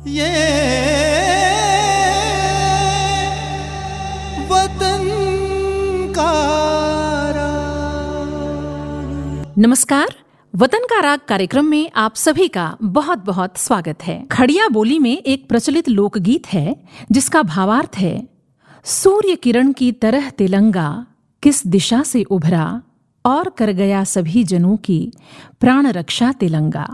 ये वतन का राग। नमस्कार, वतन का राग कार्यक्रम में आप सभी का बहुत बहुत स्वागत है। खड़िया बोली में एक प्रचलित लोकगीत है जिसका भावार्थ है, सूर्य किरण की तरह तिलंगा किस दिशा से उभरा और कर गया सभी जनों की प्राण रक्षा तिलंगा।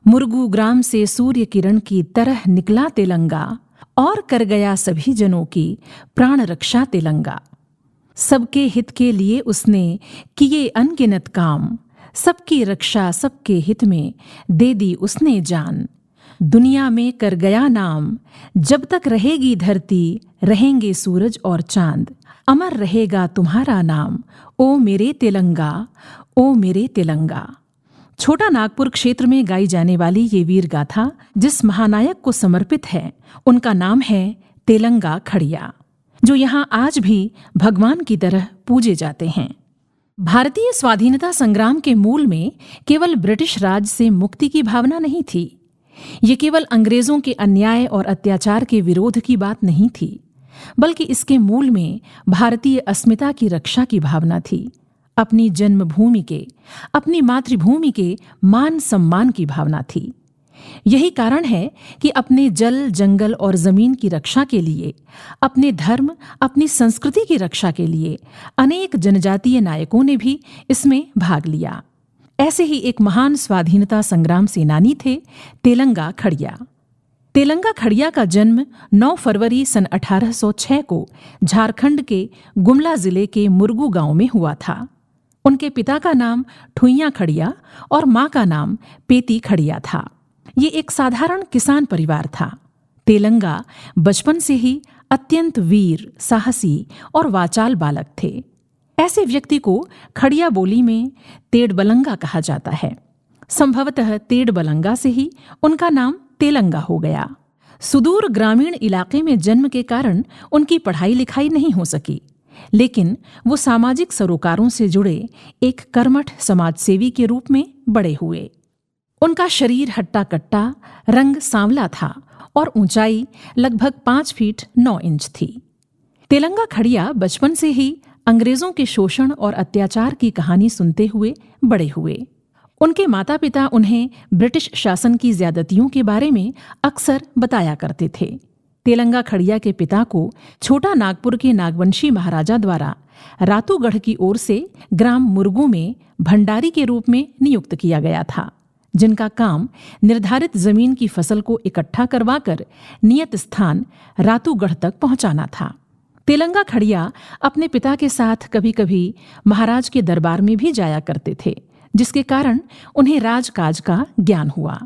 मुर्गू ग्राम से सूर्य किरण की तरह निकला तिलंगा और कर गया सभी जनों की प्राण रक्षा तिलंगा। सबके हित के लिए उसने किए अनगिनत काम, सबकी रक्षा सबके हित में दे दी उसने जान। दुनिया में कर गया नाम, जब तक रहेगी धरती रहेंगे सूरज और चांद। अमर रहेगा तुम्हारा नाम, ओ मेरे तिलंगा, ओ मेरे तिलंगा। छोटा नागपुर क्षेत्र में गाई जाने वाली ये वीर गाथा जिस महानायक को समर्पित है, उनका नाम है तेलंगा खड़िया, जो यहाँ आज भी भगवान की तरह पूजे जाते हैं। भारतीय स्वाधीनता संग्राम के मूल में केवल ब्रिटिश राज से मुक्ति की भावना नहीं थी। ये केवल अंग्रेजों के अन्याय और अत्याचार के विरोध की बात नहीं थी, बल्कि इसके मूल में भारतीय अस्मिता की रक्षा की भावना थी, अपनी जन्मभूमि के, अपनी मातृभूमि के मान सम्मान की भावना थी। यही कारण है कि अपने जल, जंगल और जमीन की रक्षा के लिए, अपने धर्म, अपनी संस्कृति की रक्षा के लिए अनेक जनजातीय नायकों ने भी इसमें भाग लिया। ऐसे ही एक महान स्वाधीनता संग्राम सेनानी थे तेलंगा खड़िया। तेलंगा खड़िया का जन्म 9 फरवरी सन 1806 को झारखंड के गुमला जिले के मुर्गू गांव में हुआ था। उनके पिता का नाम ठुइया खड़िया और मां का नाम पेती खड़िया था। ये एक साधारण किसान परिवार था। तेलंगा बचपन से ही अत्यंत वीर, साहसी और वाचाल बालक थे। ऐसे व्यक्ति को खड़िया बोली में तेड़बलंगा कहा जाता है। संभवतः तेड़बलंगा से ही उनका नाम तेलंगा हो गया। सुदूर ग्रामीण इलाके में जन्म के कारण उनकी पढ़ाई लिखाई नहीं हो सकी, लेकिन वो सामाजिक सरोकारों से जुड़े एक कर्मठ समाजसेवी के रूप में बड़े हुए। उनका शरीर हट्टा कट्टा, रंग सांवला था और ऊंचाई लगभग 5 फीट 9 इंच थी। तेलंगा खड़िया बचपन से ही अंग्रेजों के शोषण और अत्याचार की कहानी सुनते हुए बड़े हुए। उनके माता पिता उन्हें ब्रिटिश शासन की ज्यादतियों के बारे में अक्सर बताया करते थे। तेलंगा खड़िया के पिता को छोटा नागपुर के नागवंशी महाराजा द्वारा रातूगढ़ की ओर से ग्राम मुर्गू में भंडारी के रूप में नियुक्त किया गया था, जिनका काम निर्धारित जमीन की फसल को इकट्ठा करवाकर नियत स्थान रातूगढ़ तक पहुंचाना था। तेलंगा खड़िया अपने पिता के साथ कभी कभी महाराज के दरबार में भी जाया करते थे, जिसके कारण उन्हें राजकाज का ज्ञान हुआ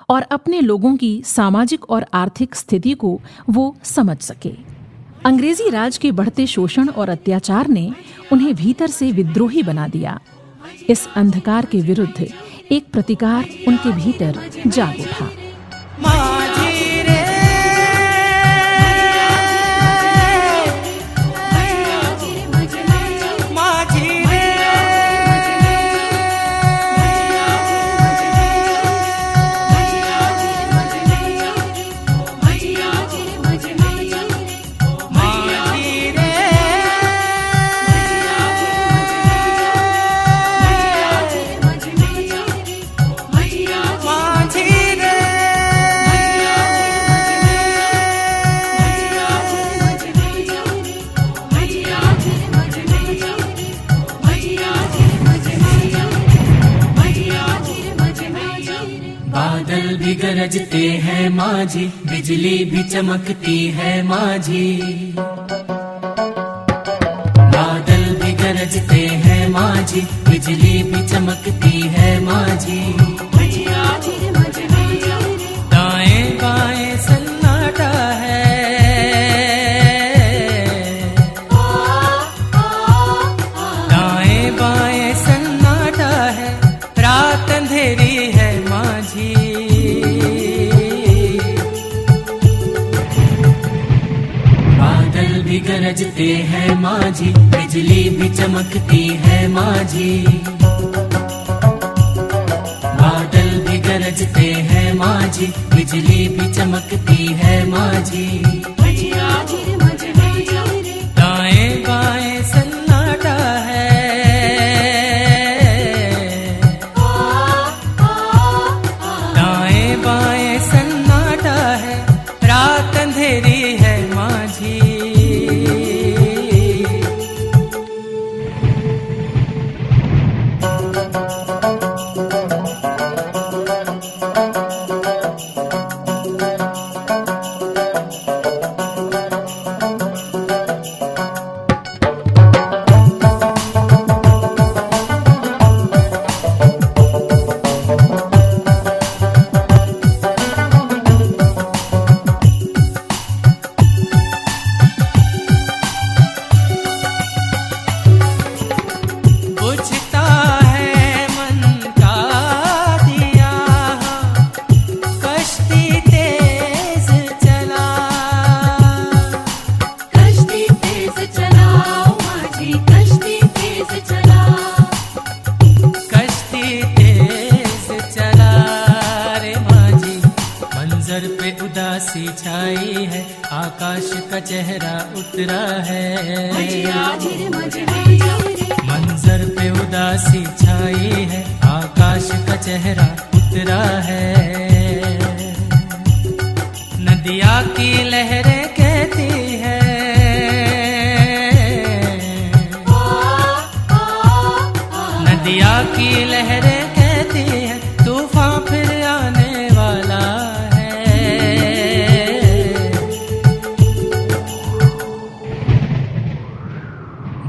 और अपने लोगों की सामाजिक और आर्थिक स्थिति को वो समझ सके। अंग्रेजी राज के बढ़ते शोषण और अत्याचार ने उन्हें भीतर से विद्रोही बना दिया। इस अंधकार के विरुद्ध एक प्रतिकार उनके भीतर जाग उठा। बादल भी गरजते हैं माझी, बिजली भी चमकती है माझी। बादल भी गरजते हैं माझी, बिजली भी चमकती है माझी। दाएं बाएं सन्नाटा है, दाएं बाएं सन्नाटा है, रात अंधेरी है माझी। बादल भी गरजते हैं माझी, बिजली भी चमकती है माझी। बादल भी गरजते हैं माँ जी, बिजली भी चमकती है माँ जी। दाएं बाएं सन्नाटा है, दाएं बाएं सन्नाटा है, रात अंधेरी है माँ जी। बुझता है मन का दिया, कश्ती तेज चला, कश्ती तेज चलाओ माँ जी, कश्ती तेज चला, कश्ती तेज चला रे माँ जी। मंजर पे उदासी छाई है, आकाश का चेहरा उतरा है। मंजर पे उदासी छाई है, आकाश का चेहरा उतरा है। नदिया की लहरें कहती है, नदिया की लहरें कहती है, तूफान फिर आने वाला है।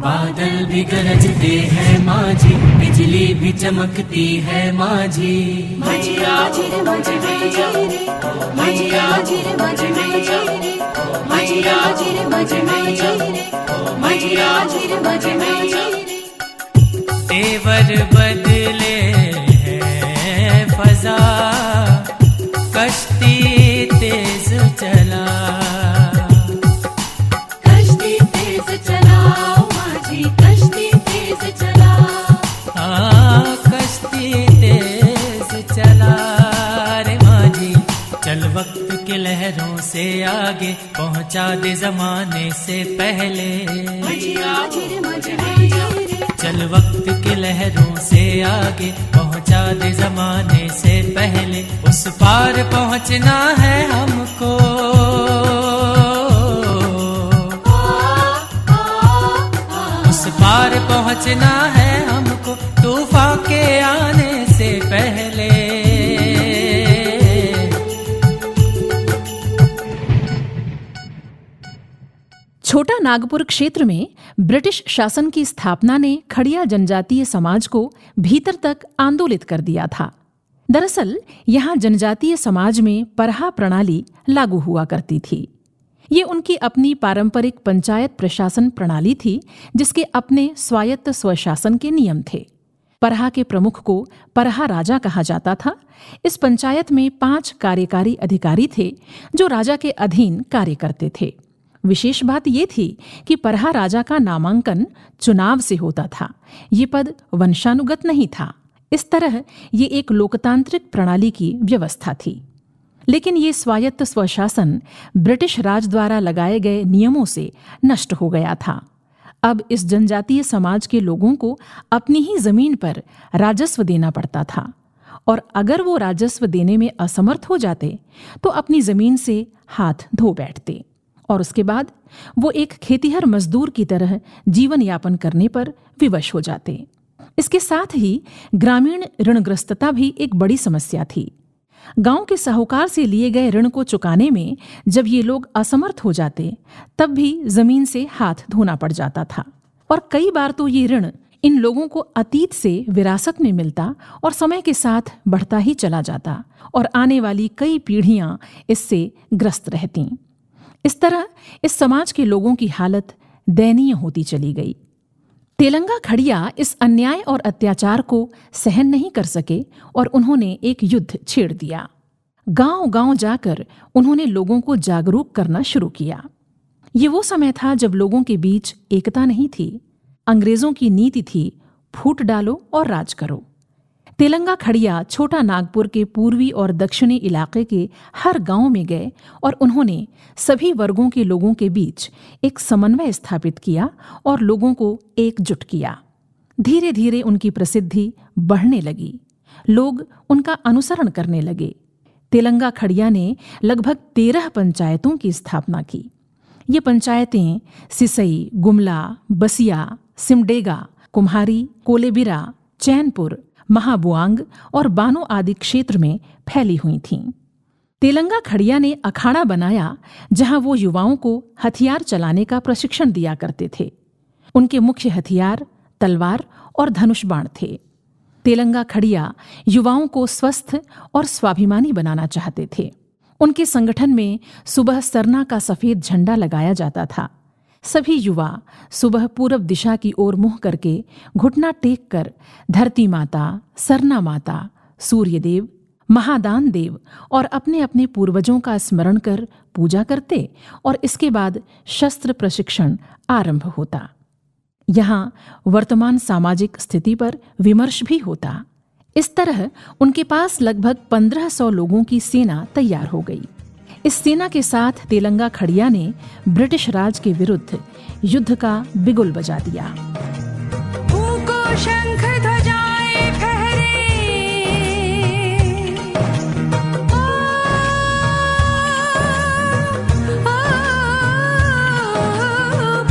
बादल भी गरजते हैं माँ जी, बिजली भी चमकती है माँ जी। तेवर बदले हैं फजा, कश्ती तेज चला, कश्ती तेज चलाओ माँ जी, कश्ती तेज चला, हाँ कश्ती तेज चला रे माँ जी। चल वक्त के लहरों से आगे, पहुँचा दे जमाने से पहले। चल वक्त के लहरों से आगे, पहुँचा दे जमाने से पहले। उस पार पहुँचना है हमको, उस पार पहुँचना है हमको, तूफान के आने से पहले। छोटा नागपुर क्षेत्र में ब्रिटिश शासन की स्थापना ने खड़िया जनजातीय समाज को भीतर तक आंदोलित कर दिया था। दरअसल यहाँ जनजातीय समाज में परहा प्रणाली लागू हुआ करती थी। ये उनकी अपनी पारंपरिक पंचायत प्रशासन प्रणाली थी, जिसके अपने स्वायत्त स्वशासन के नियम थे। परहा के प्रमुख को परहा राजा कहा जाता था। इस पंचायत में 5 कार्यकारी अधिकारी थे जो राजा के अधीन कार्य करते थे। विशेष बात यह थी कि परहा राजा का नामांकन चुनाव से होता था। ये पद वंशानुगत नहीं था। इस तरह ये एक लोकतांत्रिक प्रणाली की व्यवस्था थी। लेकिन ये स्वायत्त स्वशासन ब्रिटिश राज द्वारा लगाए गए नियमों से नष्ट हो गया था। अब इस जनजातीय समाज के लोगों को अपनी ही जमीन पर राजस्व देना पड़ता था, और अगर वो राजस्व देने में असमर्थ हो जाते तो अपनी जमीन से हाथ धो बैठते, और उसके बाद वो एक खेतिहर मजदूर की तरह जीवन यापन करने पर विवश हो जाते। इसके साथ ही ग्रामीण ऋणग्रस्तता भी एक बड़ी समस्या थी। गांव के साहूकार से लिए गए ऋण को चुकाने में जब ये लोग असमर्थ हो जाते, तब भी जमीन से हाथ धोना पड़ जाता था। और कई बार तो ये ऋण इन लोगों को अतीत से विरासत में मिलता और समय के साथ बढ़ता ही चला जाता, और आने वाली कई पीढ़ियां इससे ग्रस्त रहतीं। इस तरह इस समाज के लोगों की हालत दयनीय होती चली गई। तेलंगा खड़िया इस अन्याय और अत्याचार को सहन नहीं कर सके और उन्होंने एक युद्ध छेड़ दिया। गांव-गांव जाकर उन्होंने लोगों को जागरूक करना शुरू किया। ये वो समय था जब लोगों के बीच एकता नहीं थी। अंग्रेजों की नीति थी, फूट डालो और राज करो। तेलंगा खड़िया छोटा नागपुर के पूर्वी और दक्षिणी इलाके के हर गांव में गए और उन्होंने सभी वर्गों के लोगों के बीच एक समन्वय स्थापित किया और लोगों को एकजुट किया। धीरे धीरे उनकी प्रसिद्धि बढ़ने लगी, लोग उनका अनुसरण करने लगे। तेलंगा खड़िया ने लगभग 13 पंचायतों की स्थापना की। ये पंचायतें सिसई, गुमला, बसिया, सिमडेगा, कुम्हारी, कोलेबिरा, चैनपुर, महाबुआंग और बानो आदि क्षेत्र में फैली हुई थीं। तेलंगा खड़िया ने अखाड़ा बनाया जहां वो युवाओं को हथियार चलाने का प्रशिक्षण दिया करते थे। उनके मुख्य हथियार तलवार और धनुष बाण थे। तेलंगा खड़िया युवाओं को स्वस्थ और स्वाभिमानी बनाना चाहते थे। उनके संगठन में सुबह सरना का सफेद झंडा लगाया जाता था। सभी युवा सुबह पूरब दिशा की ओर मुंह करके घुटना टेक कर धरती माता, सरना माता, सूर्यदेव, महादान देव और अपने अपने पूर्वजों का स्मरण कर पूजा करते और इसके बाद शस्त्र प्रशिक्षण आरंभ होता। यहाँ वर्तमान सामाजिक स्थिति पर विमर्श भी होता। इस तरह उनके पास लगभग 1500 लोगों की सेना तैयार हो गई। इस सेना के साथ तेलंगा खड़िया ने ब्रिटिश राज के विरुद्ध युद्ध का बिगुल बजा दिया। फूको शंख ध्वजाएं फहरे,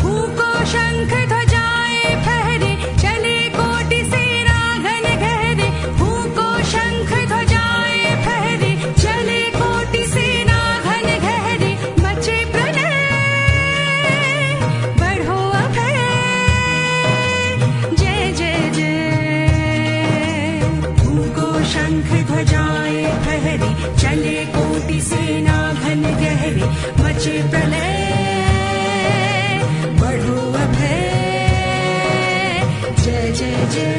फूको शंख ध्वजाएं फहरे, चले कोटि सेना घन गहरे, फूको शंख ध्वजाएं फहरे, चले कोटि सेना घन गहरे, मचे प्रलय बढ़ो अभय, जय जय जय। फूको शंख ध्वजाएं फहरे, चले कोटि सेना घन गहरे, मचे प्रलय बढ़ो अभय, जय जय जय।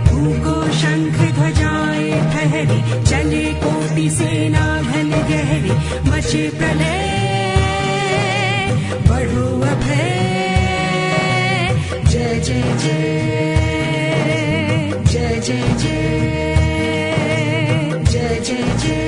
फूको शंख ध्वजाएं फहरे, चले कोटि सेना घन गहरे, मचे प्रलय बढ़ो अभय, जय जय जय, जय जय जय, जय जय जय।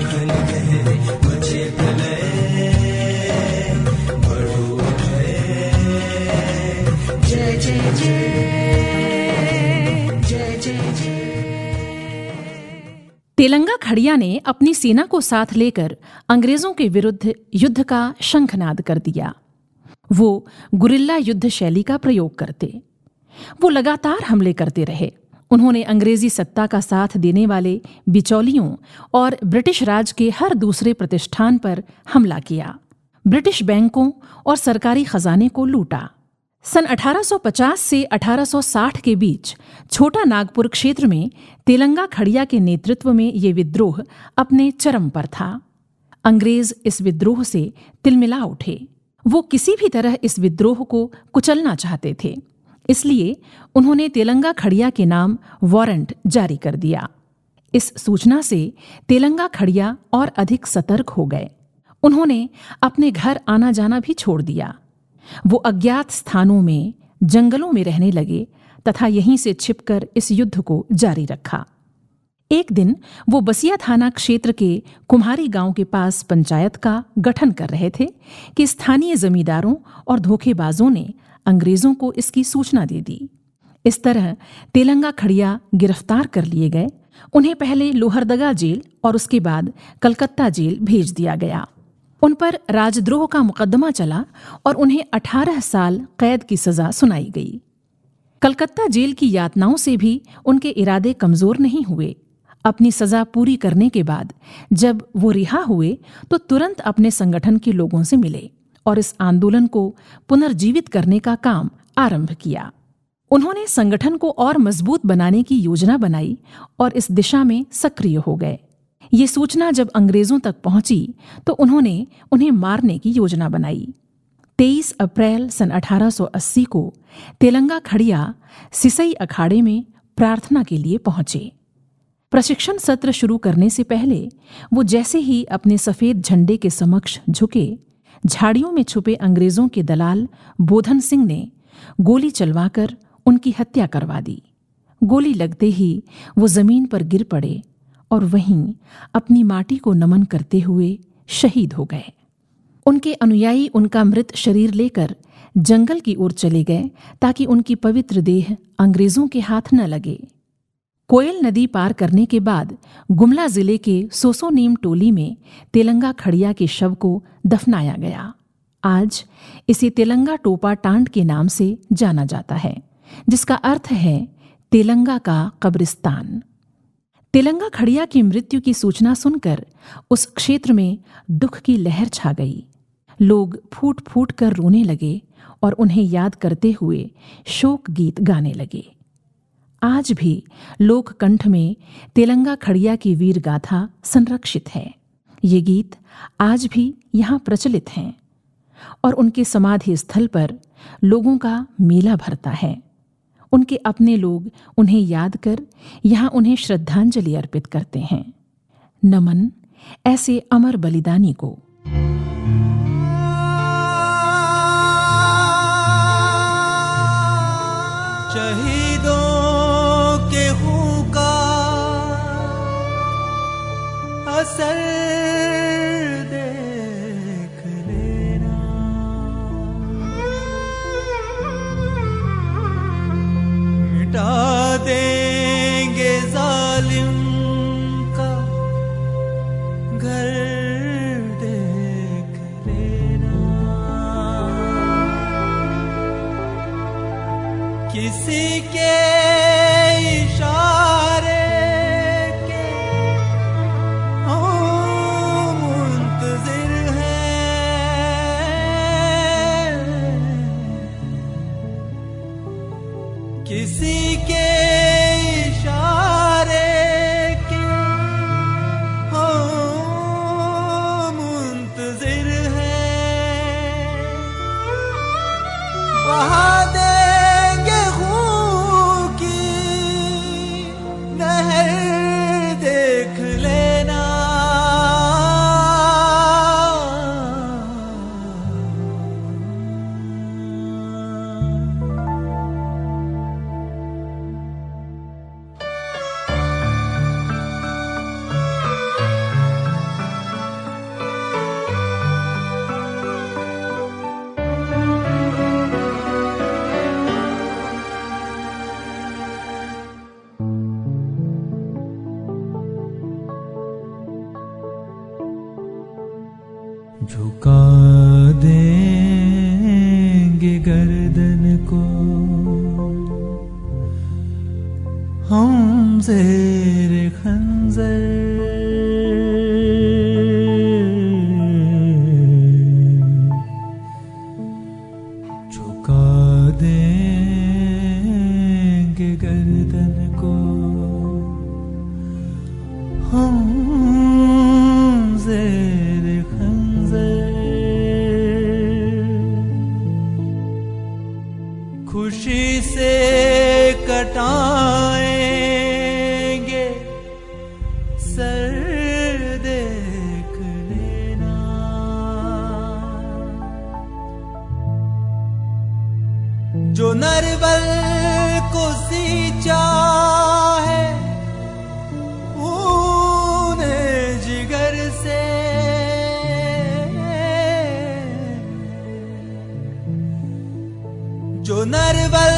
घन गहरे मचे प्रलय बढ़ो भय। जय जय जय जय जय जय। तेलंगा खड़िया ने अपनी सेना को साथ लेकर अंग्रेजों के विरुद्ध युद्ध का शंखनाद कर दिया। वो गुरिल्ला युद्ध शैली का प्रयोग करते। वो लगातार हमले करते रहे। उन्होंने अंग्रेजी सत्ता का साथ देने वाले बिचौलियों और ब्रिटिश राज के हर दूसरे प्रतिष्ठान पर हमला किया। ब्रिटिश बैंकों और सरकारी खजाने को लूटा। सन 1850 से 1860 के बीच छोटा नागपुर क्षेत्र में तेलंगा खड़िया के नेतृत्व में ये विद्रोह अपने चरम पर था। अंग्रेज इस विद्रोह से तिलमिला उठे। वो किसी भी तरह इस विद्रोह को कुचलना चाहते थे। इसलिए उन्होंने तेलंगा खड़िया के नाम वारंट जारी कर दिया। इस सूचना से तेलंगा खड़िया और अधिक सतर्क हो गए। उन्होंने अपने घर आना जाना भी छोड़ दिया। वो अज्ञात स्थानों में, जंगलों में रहने लगे तथा यहीं से छिपकर इस युद्ध को जारी रखा। एक दिन वो बसिया थाना क्षेत्र के कुम्हारी गांव के पास पंचायत का गठन कर रहे थे कि स्थानीय जमींदारों और धोखेबाजों ने अंग्रेजों को इसकी सूचना दे दी। इस तरह तेलंगा खड़िया गिरफ्तार कर लिए गए। उन्हें पहले लोहरदगा जेल और उसके बाद कलकत्ता जेल भेज दिया गया। उन पर राजद्रोह का मुकदमा चला और उन्हें 18 साल कैद की सजा सुनाई गई। कलकत्ता जेल की यातनाओं से भी उनके इरादे कमजोर नहीं हुए। अपनी सजा पूरी करने के बाद जब वो रिहा हुए तो तुरंत अपने संगठन के लोगों से मिले और इस आंदोलन को पुनर्जीवित करने का काम आरंभ किया। उन्होंने संगठन को और मजबूत बनाने की योजना बनाई और इस दिशा में सक्रिय हो गए। ये सूचना जब अंग्रेजों तक पहुंची तो उन्होंने उन्हें मारने की योजना बनाई। 23 अप्रैल सन 1880 को तेलंगा खड़िया सिसई अखाड़े में प्रार्थना के लिए पहुंचे। प्रशिक्षण सत्र शुरू करने से पहले वो जैसे ही अपने सफेद झंडे के समक्ष झुके, झाड़ियों में छुपे अंग्रेजों के दलाल बोधन सिंह ने गोली चलवाकर उनकी हत्या करवा दी। गोली लगते ही वो जमीन पर गिर पड़े और वहीं अपनी माटी को नमन करते हुए शहीद हो गए। उनके अनुयायी उनका मृत शरीर लेकर जंगल की ओर चले गए ताकि उनकी पवित्र देह अंग्रेजों के हाथ न लगे। कोयल नदी पार करने के बाद गुमला जिले के सोसोनीम टोली में तेलंगा खड़िया के शव को दफनाया गया। आज इसे तेलंगा टोपा टांड के नाम से जाना जाता है, जिसका अर्थ है तेलंगा का कब्रिस्तान। तेलंगा खड़िया की मृत्यु की सूचना सुनकर उस क्षेत्र में दुख की लहर छा गई। लोग फूट फूट कर रोने लगे और उन्हें याद करते हुए शोक गीत गाने लगे। आज भी लोक कंठ में तेलंगा खड़िया की वीर गाथा संरक्षित है। ये गीत आज भी यहाँ प्रचलित हैं और उनके समाधि स्थल पर लोगों का मेला भरता है। उनके अपने लोग उन्हें याद कर यहाँ उन्हें श्रद्धांजलि अर्पित करते हैं। नमन ऐसे अमर बलिदानी को। शहीदों के हुक्का असर देख लेना, मिटा देंगे जालिम का घर देख लेना। किसी के इशारे के हम मुंतज़िर झुका देंगे गर्दन को हम ज़ेरे खंजर, झुका देंगे गर्दन को हम ज़ेरे खंजर। खुशी से कटाएंगे सर देख लेना, जो नरबल को सींचा है ऊने जिगर से, जो नरबल